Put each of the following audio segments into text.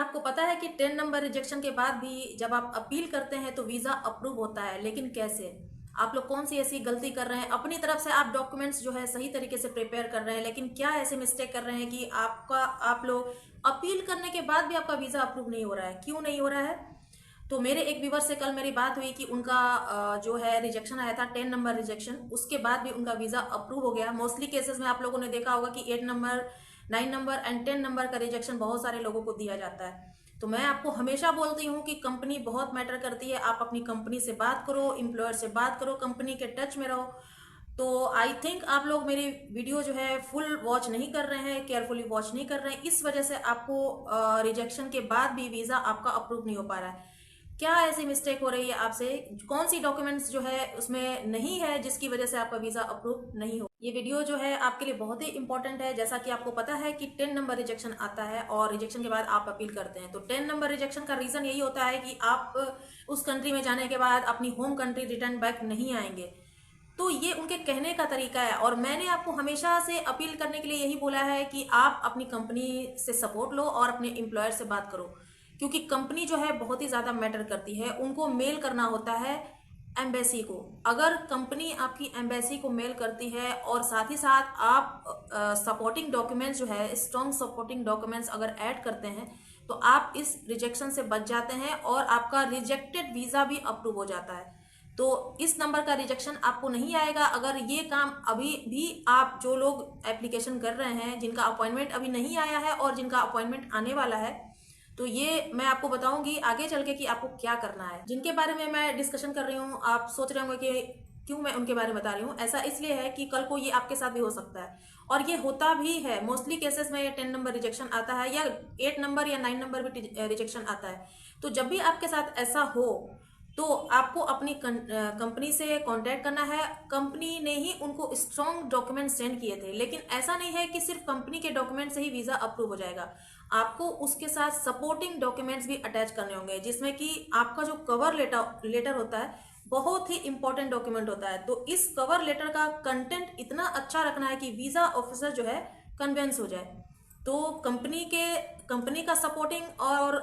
आपको पता है कि 10 नंबर रिजेक्शन के बाद भी जब आप अपील करते हैं तो वीज़ा अप्रूव होता है, लेकिन कैसे? आप लोग कौन सी ऐसी गलती कर रहे हैं? अपनी तरफ से आप डॉक्यूमेंट्स जो है सही तरीके से प्रिपेयर कर रहे हैं, लेकिन क्या ऐसे मिस्टेक कर रहे हैं कि आप लोग अपील करने के बाद भी आपका वीज़ा अप्रूव नहीं हो रहा है? क्यों नहीं हो रहा है? तो मेरे एक व्यूवर से कल मेरी बात हुई कि उनका जो है रिजेक्शन आया था 10 नंबर रिजेक्शन, उसके बाद भी उनका वीज़ा अप्रूव हो गया। मोस्टली केसेस में आप लोगों ने देखा होगा कि 8 नंबर, 9 नंबर एंड 10 नंबर का रिजेक्शन बहुत सारे लोगों को दिया जाता है। तो मैं आपको हमेशा बोलती हूँ कि कंपनी बहुत मैटर करती है। आप अपनी कंपनी से बात करो, एम्प्लॉयर से बात करो, कंपनी के टच में रहो। तो आई थिंक आप लोग मेरी वीडियो जो है फुल वॉच नहीं कर रहे हैं, केयरफुली वॉच नहीं कर रहे हैं, इस वजह से आपको रिजेक्शन के बाद भी वीज़ा आपका अप्रूव नहीं हो पा रहा है। क्या ऐसी मिस्टेक हो रही है आपसे? कौन सी डॉक्यूमेंट्स जो है उसमें नहीं है जिसकी वजह से आपका वीज़ा अप्रूव नहीं हो? ये वीडियो जो है आपके लिए बहुत ही इंपॉर्टेंट है। जैसा कि आपको पता है कि 10 नंबर रिजेक्शन आता है और रिजेक्शन के बाद आप अपील करते हैं। तो 10 नंबर रिजेक्शन का रीज़न यही होता है कि आप उस कंट्री में जाने के बाद अपनी होम कंट्री रिटर्न बैक नहीं आएंगे। तो ये उनके कहने का तरीका है, और मैंने आपको हमेशा से अपील करने के लिए यही बोला है कि आप अपनी कंपनी से सपोर्ट लो और अपने एम्प्लॉयर से बात करो, क्योंकि कंपनी जो है बहुत ही ज़्यादा मैटर करती है। उनको मेल करना होता है एम्बेसी को। अगर कंपनी आपकी एम्बेसी को मेल करती है और साथ ही साथ आप सपोर्टिंग डॉक्यूमेंट्स जो है, स्ट्रॉन्ग सपोर्टिंग डॉक्यूमेंट्स अगर ऐड करते हैं, तो आप इस रिजेक्शन से बच जाते हैं और आपका रिजेक्टेड वीज़ा भी अप्रूव हो जाता है। तो इस नंबर का रिजेक्शन आपको नहीं आएगा अगर ये काम अभी भी आप जो लोग एप्लीकेशन कर रहे हैं, जिनका अपॉइंटमेंट अभी नहीं आया है और जिनका अपॉइंटमेंट आने वाला है, तो ये मैं आपको बताऊंगी आगे चल के कि आपको क्या करना है। जिनके बारे में मैं डिस्कशन कर रही हूँ, आप सोच रहे होंगे कि क्यों मैं उनके बारे में बता रही हूँ। ऐसा इसलिए है कि कल को ये आपके साथ भी हो सकता है, और ये होता भी है। मोस्टली केसेस में ये 10 नंबर रिजेक्शन आता है, या 8 नंबर या 9 नंबर भी रिजेक्शन आता है। तो जब भी आपके साथ ऐसा हो तो आपको अपनी कंपनी से कांटेक्ट करना है। कंपनी ने ही उनको स्ट्रॉन्ग डॉक्यूमेंट सेंड किए थे, लेकिन ऐसा नहीं है कि सिर्फ कंपनी के डॉक्यूमेंट से ही वीज़ा अप्रूव हो जाएगा। आपको उसके साथ सपोर्टिंग डॉक्यूमेंट्स भी अटैच करने होंगे, जिसमें कि आपका जो कवर लेटर होता है बहुत ही इंपॉर्टेंट डॉक्यूमेंट होता है। तो इस कवर लेटर का कंटेंट इतना अच्छा रखना है कि वीज़ा ऑफिसर जो है कन्विंस हो जाए। तो कंपनी का सपोर्टिंग और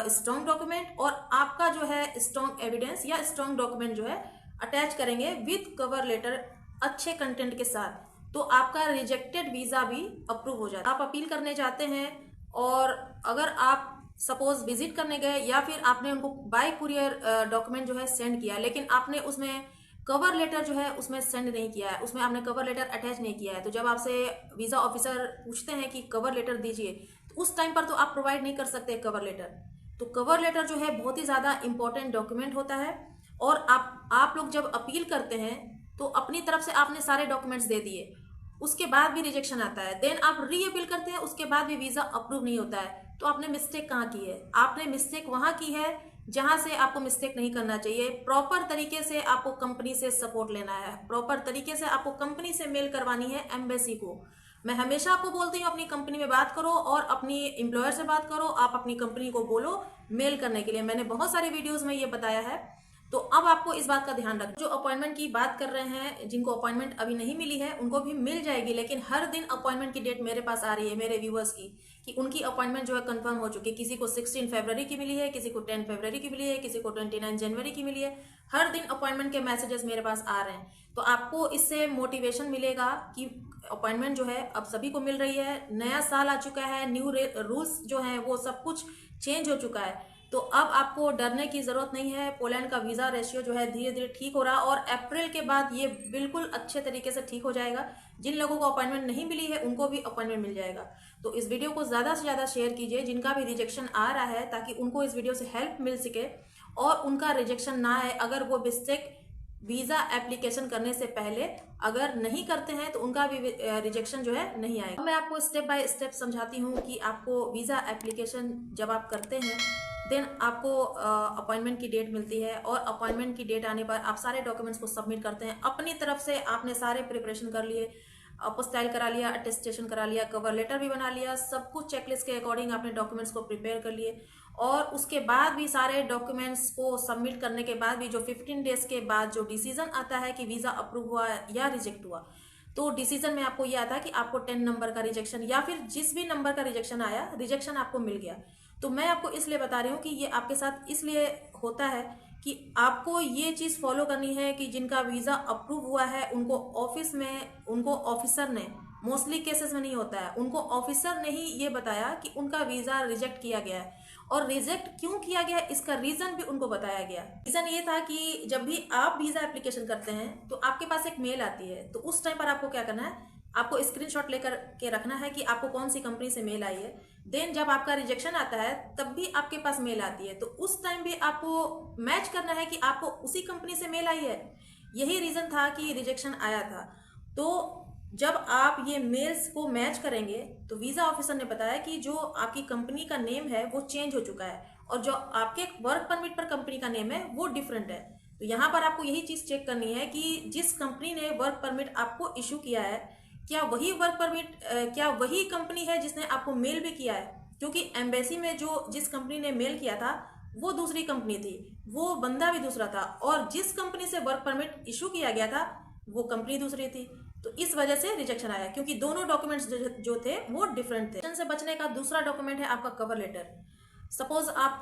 स्ट्रॉन्ग डॉक्यूमेंट और आपका जो है स्ट्रॉन्ग एविडेंस या स्ट्रॉन्ग डॉक्यूमेंट जो है अटैच करेंगे विद कवर लेटर अच्छे कंटेंट के साथ, तो आपका रिजेक्टेड वीज़ा भी अप्रूव हो जाता है। आप अपील करने जाते हैं और अगर आप सपोज विजिट करने गए या फिर आपने उनको बाय कुरियर डॉक्यूमेंट जो है सेंड किया, लेकिन आपने उसमें कवर लेटर जो है उसमें सेंड नहीं किया है, उसमें आपने कवर लेटर अटैच नहीं किया है, तो जब आपसे वीज़ा ऑफिसर पूछते हैं कि कवर लेटर दीजिए, तो उस टाइम पर तो आप प्रोवाइड नहीं कर सकते कवर लेटर। तो कवर लेटर जो है बहुत ही ज़्यादा इंपॉर्टेंट डॉक्यूमेंट होता है। और आप लोग जब अपील करते हैं तो अपनी तरफ से आपने सारे डॉक्यूमेंट्स दे दिए, उसके बाद भी रिजेक्शन आता है, देन आप री अपील करते हैं, उसके बाद भी वीज़ा अप्रूव नहीं होता है, तो आपने मिस्टेक कहाँ की है? आपने मिस्टेक वहाँ की है जहां से आपको मिस्टेक नहीं करना चाहिए। प्रॉपर तरीके से आपको कंपनी से सपोर्ट लेना है, प्रॉपर तरीके से आपको कंपनी से मेल करवानी है एम्बेसी को। मैं हमेशा आपको बोलती हूँ अपनी कंपनी में बात करो और अपनी एम्प्लॉयर से बात करो। आप अपनी कंपनी को बोलो मेल करने के लिए, मैंने बहुत सारे वीडियोज में ये बताया है। तो अब आपको इस बात का ध्यान रखना, जो अपॉइंटमेंट की बात कर रहे हैं, जिनको अपॉइंटमेंट अभी नहीं मिली है उनको भी मिल जाएगी, लेकिन हर दिन अपॉइंटमेंट की डेट मेरे पास आ रही है मेरे व्यूअर्स की कि उनकी अपॉइंटमेंट जो है कंफर्म हो चुकी है। किसी को 16 फरवरी की मिली है, किसी को 10 फरवरी की मिली है, किसी को 29 जनवरी की मिली है। हर दिन अपॉइंटमेंट के मैसेजेस मेरे पास आ रहे हैं। तो आपको इससे मोटिवेशन मिलेगा कि अपॉइंटमेंट जो है अब सभी को मिल रही है। नया साल आ चुका है, न्यू रूल्स जो हैं वो सब कुछ चेंज हो चुका है। तो अब आपको डरने की ज़रूरत नहीं है। पोलैंड का वीज़ा रेशियो जो है धीरे धीरे ठीक हो रहा है, और अप्रैल के बाद ये बिल्कुल अच्छे तरीके से ठीक हो जाएगा। जिन लोगों को अपॉइंटमेंट नहीं मिली है उनको भी अपॉइंटमेंट मिल जाएगा। तो इस वीडियो को ज़्यादा से ज़्यादा शेयर कीजिए जिनका भी रिजेक्शन आ रहा है, ताकि उनको इस वीडियो से हेल्प मिल सके और उनका रिजेक्शन ना आए। अगर वो मिस्टेक वीज़ा एप्लीकेशन करने से पहले अगर नहीं करते हैं तो उनका भी रिजेक्शन जो है नहीं आएगा। मैं आपको स्टेप बाय स्टेप समझाती हूँ कि आपको वीज़ा एप्लीकेशन जब आप करते हैं देन आपको अपॉइंटमेंट की डेट मिलती है, और अपॉइंटमेंट की डेट आने पर आप सारे डॉक्यूमेंट्स को सबमिट करते हैं। अपनी तरफ से आपने सारे प्रिपरेशन कर लिए, अपोस्टाइल करा लिया, अटेस्टेशन करा लिया, कवर लेटर भी बना लिया, सब कुछ चेकलिस्ट के अकॉर्डिंग आपने डॉक्यूमेंट्स को प्रिपेयर कर लिए। और उसके बाद भी सारे डॉक्यूमेंट्स को सबमिट करने के बाद भी जो 15 डेज के बाद जो डिसीजन आता है कि वीज़ा अप्रूव हुआ या रिजेक्ट हुआ, तो डिसीजन में आपको ये आता है कि आपको 10 नंबर का रिजेक्शन या फिर जिस भी नंबर का रिजेक्शन आया, रिजेक्शन आपको मिल गया। तो मैं आपको इसलिए बता रही हूँ कि ये आपके साथ इसलिए होता है कि आपको ये चीज़ फॉलो करनी है कि जिनका वीज़ा अप्रूव हुआ है उनको ऑफिस में, उनको ऑफिसर ने, मोस्टली केसेस में नहीं होता है, उनको ऑफिसर ने ही ये बताया कि उनका वीज़ा रिजेक्ट किया गया है। और रिजेक्ट क्यों किया गया इसका रीज़न भी उनको बताया गया। रीज़न ये था कि जब भी आप वीज़ा एप्लीकेशन करते हैं तो आपके पास एक मेल आती है, तो उस टाइम पर आपको क्या करना है, आपको स्क्रीनशॉट लेकर के रखना है कि आपको कौन सी कंपनी से मेल आई है। देन जब आपका रिजेक्शन आता है तब भी आपके पास मेल आती है, तो उस टाइम भी आपको मैच करना है कि आपको उसी कंपनी से मेल आई है। यही रीज़न था कि रिजेक्शन आया था। तो जब आप ये मेल्स को मैच करेंगे तो वीज़ा ऑफिसर ने बताया कि जो आपकी कंपनी का नेम है वो चेंज हो चुका है और जो आपके वर्क परमिट पर कंपनी का नेम है वो डिफरेंट है। तो यहाँ पर आपको यही चीज़ चेक करनी है कि जिस कंपनी ने वर्क परमिट आपको इशू किया है, क्या वही वर्क परमिट, क्या वही कंपनी है जिसने आपको मेल भी किया है। क्योंकि एम्बेसी में जो जिस कंपनी ने मेल किया था वो दूसरी कंपनी थी, वो बंदा भी दूसरा था, और जिस कंपनी से वर्क परमिट इशू किया गया था वो कंपनी दूसरी थी। तो इस वजह से रिजेक्शन आया, क्योंकि दोनों डॉक्यूमेंट्स जो थे वो डिफरेंट थे। रिजेक्शन से बचने का दूसरा डॉक्यूमेंट है आपका कवर लेटर। सपोज आप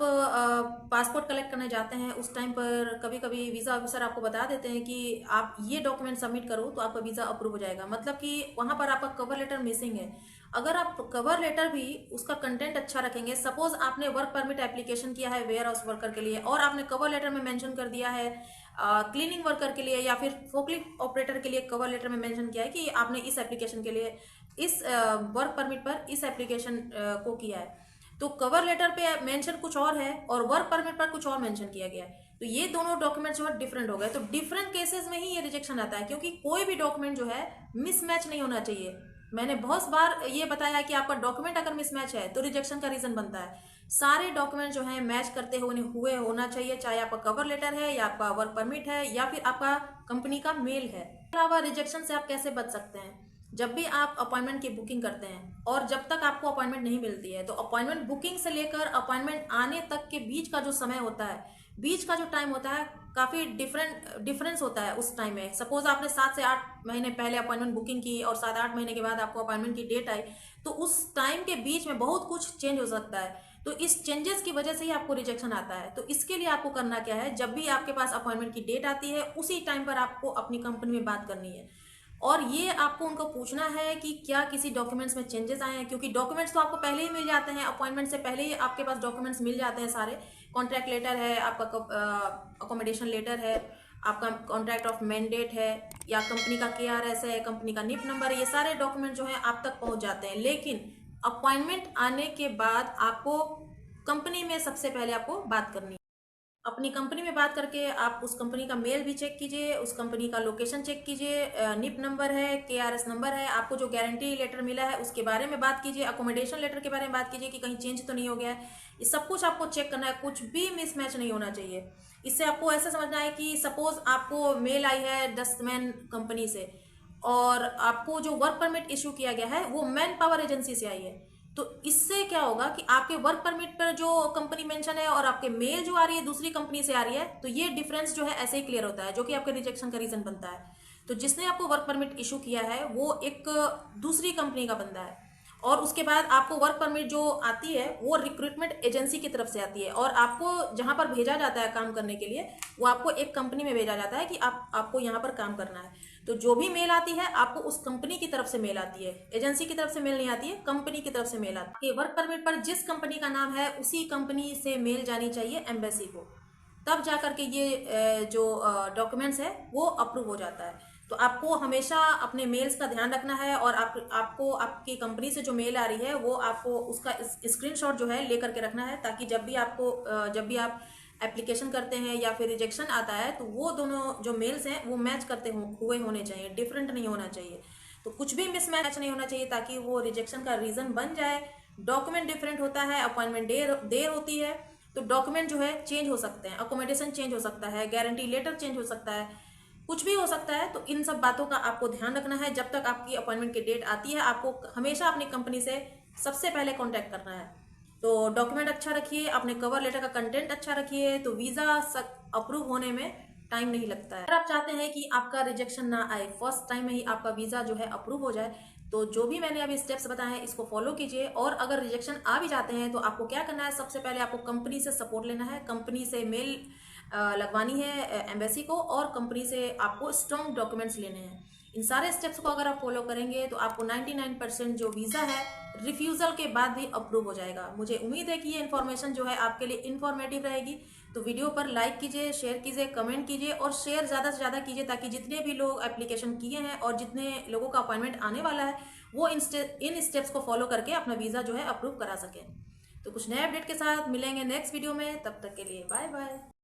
पासपोर्ट कलेक्ट करने जाते हैं, उस टाइम पर कभी कभी वीज़ा ऑफिसर आपको बता देते हैं कि आप ये डॉक्यूमेंट सबमिट करो तो आपका वीज़ा अप्रूव हो जाएगा, मतलब कि वहाँ पर आपका कवर लेटर मिसिंग है। अगर आप कवर लेटर भी उसका कंटेंट अच्छा रखेंगे, सपोज आपने वर्क परमिट एप्लीकेशन किया है वेयर हाउस वर्कर के लिए और आपने कवर लेटर में मेंशन कर दिया है क्लीनिंग वर्कर के लिए या फिर फोकलिफ्ट ऑपरेटर के लिए, कवर लेटर में मेंशन किया है कि आपने इस एप्लीकेशन के लिए, इस वर्क परमिट पर इस एप्लीकेशन को किया है, तो कवर लेटर पे मेंशन कुछ और है और वर्क परमिट पर कुछ और मेंशन किया गया है, तो ये दोनों डॉक्यूमेंट जो है डिफरेंट हो गए। तो डिफरेंट केसेस में ही ये रिजेक्शन आता है, क्योंकि कोई भी डॉक्यूमेंट जो है मिसमैच नहीं होना चाहिए। मैंने बहुत बार ये बताया कि आपका डॉक्यूमेंट अगर मिसमैच है तो रिजेक्शन का रीजन बनता है। सारे डॉक्यूमेंट जो है मैच करते हुए होना चाहिए, चाहे आपका कवर लेटर है या आपका वर्क परमिट है या फिर आपका कंपनी का मेल है। इसके अलावा रिजेक्शन से आप कैसे बच सकते हैं, जब भी आप अपॉइंटमेंट की बुकिंग करते हैं और जब तक आपको अपॉइंटमेंट नहीं मिलती है, तो अपॉइंटमेंट बुकिंग से लेकर अपॉइंटमेंट आने तक के बीच का जो समय होता है, बीच का जो टाइम होता है, काफ़ी डिफरेंस होता है उस टाइम में। सपोज आपने 7 से 8 महीने पहले अपॉइंटमेंट बुकिंग की और 7-8 महीने के बाद आपको अपॉइंटमेंट की डेट आई, तो उस टाइम के बीच में बहुत कुछ चेंज हो सकता है, तो इस चेंजेस की वजह से ही आपको रिजेक्शन आता है। तो इसके लिए आपको करना क्या है, जब भी आपके पास अपॉइंटमेंट की डेट आती है उसी टाइम पर आपको अपनी कंपनी में बात करनी है और ये आपको उनको पूछना है कि क्या किसी डॉक्यूमेंट्स में चेंजेस आए हैं, क्योंकि डॉक्यूमेंट्स तो आपको पहले ही मिल जाते हैं, अपॉइंटमेंट से पहले ही आपके पास डॉक्यूमेंट्स मिल जाते हैं सारे। कॉन्ट्रैक्ट लेटर है आपका, अकोमोडेशन लेटर है आपका, कॉन्ट्रैक्ट ऑफ मैंडेट है या कंपनी का KRS है, कंपनी का NIP नंबर है, ये सारे डॉक्यूमेंट जो है आप तक पहुंच जाते हैं। लेकिन अपॉइंटमेंट आने के बाद आपको कंपनी में सबसे पहले आपको बात करनी है। अपनी कंपनी में बात करके आप उस कंपनी का मेल भी चेक कीजिए, उस कंपनी का लोकेशन चेक कीजिए, NIP नंबर है, KRS नंबर है, आपको जो गारंटी लेटर मिला है उसके बारे में बात कीजिए, अकोमोडेशन लेटर के बारे में बात कीजिए कि कहीं चेंज तो नहीं हो गया है। ये सब कुछ आपको चेक करना है, कुछ भी मिसमैच नहीं होना चाहिए। इससे आपको ऐसा समझना है कि सपोज आपको मेल आई है डस्टमैन कंपनी से और आपको जो वर्क परमिट इशू किया गया है वो मैन पावर एजेंसी से आई है, तो इससे क्या होगा कि आपके वर्क परमिट पर जो कंपनी मेंशन है और आपके मेल जो आ रही है दूसरी कंपनी से आ रही है, तो ये डिफरेंस जो है ऐसे ही क्लियर होता है, जो कि आपके रिजेक्शन का रीजन बनता है। तो जिसने आपको वर्क परमिट इशू किया है वो एक दूसरी कंपनी का बंदा है और उसके बाद आपको वर्क परमिट जो आती है वो रिक्रूटमेंट एजेंसी की तरफ से आती है और आपको जहां पर भेजा जाता है काम करने के लिए वो आपको एक कंपनी में भेजा जाता है कि आपको यहाँ पर काम करना है। तो जो भी मेल आती है आपको उस कंपनी की तरफ से मेल आती है, एजेंसी की तरफ से मेल नहीं आती है, कंपनी की तरफ से मेल आती है। वर्क परमिट पर जिस कंपनी का नाम है उसी कंपनी से मेल जानी चाहिए एम्बेसी को, तब जाकर के ये जो डॉक्यूमेंट्स है वो अप्रूव हो जाता है। तो आपको हमेशा अपने मेल्स का ध्यान रखना है और आपको आपकी कंपनी से जो मेल आ रही है वो आपको उसका स्क्रीनशॉट जो है लेकर के रखना है, ताकि जब भी आप एप्लीकेशन करते हैं या फिर रिजेक्शन आता है तो वो दोनों जो मेल्स हैं वो मैच करते हुए होने चाहिए, डिफरेंट नहीं होना चाहिए। तो कुछ भी मिसमैच नहीं होना चाहिए ताकि वो रिजेक्शन का रीज़न बन जाए। डॉक्यूमेंट डिफरेंट होता है, अपॉइंटमेंट देर होती है, तो डॉक्यूमेंट जो है चेंज हो सकते हैं, अकोमोडेशन चेंज हो सकता है, गारंटी लेटर चेंज हो सकता है, कुछ भी हो सकता है। तो इन सब बातों का आपको ध्यान रखना है। जब तक आपकी अपॉइंटमेंट की डेट आती है आपको हमेशा अपनी कंपनी से सबसे पहले कांटेक्ट करना है। तो डॉक्यूमेंट अच्छा रखिए, अपने कवर लेटर का कंटेंट अच्छा रखिए, तो वीज़ा अप्रूव होने में टाइम नहीं लगता है। अगर आप चाहते हैं कि आपका रिजेक्शन ना आए, फर्स्ट टाइम में ही आपका वीज़ा जो है अप्रूव हो जाए, तो जो भी मैंने अभी स्टेप्स बताए हैं इसको फॉलो कीजिए। और अगर रिजेक्शन आ भी जाते हैं तो आपको क्या करना है, सबसे पहले आपको कंपनी से सपोर्ट लेना है, कंपनी से मेल लगवानी है एम्बेसी को, और कंपनी से आपको स्ट्रॉन्ग डॉक्यूमेंट्स लेने हैं। इन सारे स्टेप्स को अगर आप फॉलो करेंगे तो आपको 99% जो वीज़ा है रिफ्यूज़ल के बाद भी अप्रूव हो जाएगा। मुझे उम्मीद है कि ये इन्फॉर्मेशन जो है आपके लिए इन्फॉर्मेटिव रहेगी। तो वीडियो पर लाइक कीजिए, शेयर कीजिए, कमेंट कीजिए और शेयर ज़्यादा से ज़्यादा कीजिए, ताकि जितने भी लोग एप्लीकेशन किए हैं और जितने लोगों का अपॉइंटमेंट आने वाला है वो इन स्टेप्स को फॉलो करके अपना वीज़ा जो है अप्रूव करा सकें। तो कुछ नए अपडेट के साथ मिलेंगे नेक्स्ट वीडियो में, तब तक के लिए बाय बाय।